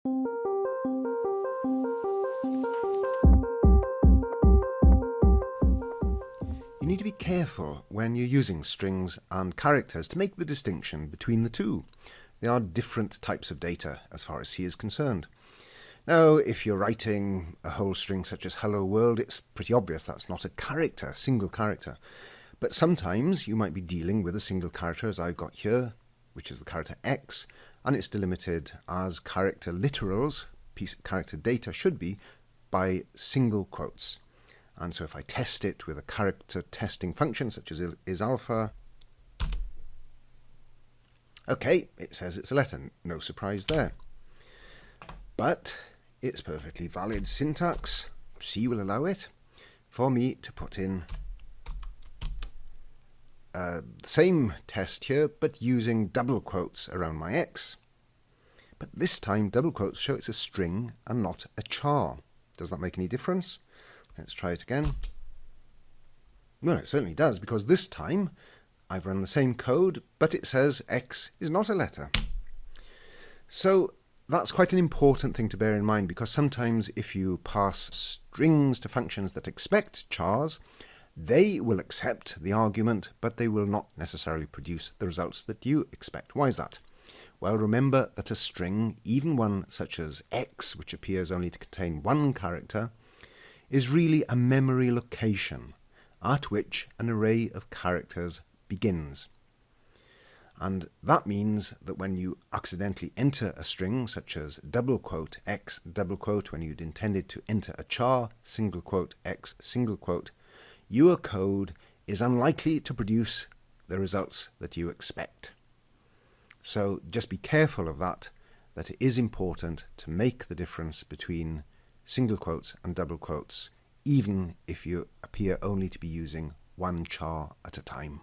You need to be careful when you're using strings and characters to make the distinction between the two. They are different types of data as far as C is concerned. Now, if you're writing a whole string such as hello world, it's pretty obvious that's not a character, single character. But sometimes you might be dealing with a single character, as I've got here, which is the character X, and it's delimited as character literals, character data should be, by single quotes. And so if I test it with a character testing function such as isAlpha, okay, it says it's a letter, no surprise there. But it's perfectly valid syntax, C will allow it, for me to put in the same test here, but using double quotes around my X. But this time double quotes show it's a string and not a char. Does that make any difference? Let's try it again. Well, it certainly does, because this time I've run the same code, but it says X is not a letter. So that's quite an important thing to bear in mind, because sometimes if you pass strings to functions that expect chars, they will accept the argument, but they will not necessarily produce the results that you expect. Why is that? Well, remember that a string, even one such as X, which appears only to contain one character, is really a memory location at which an array of characters begins. And that means that when you accidentally enter a string such as double quote X double quote when you'd intended to enter a char single quote X single quote, your code is unlikely to produce the results that you expect. So just be careful of that it is important to make the difference between single quotes and double quotes, even if you appear only to be using one char at a time.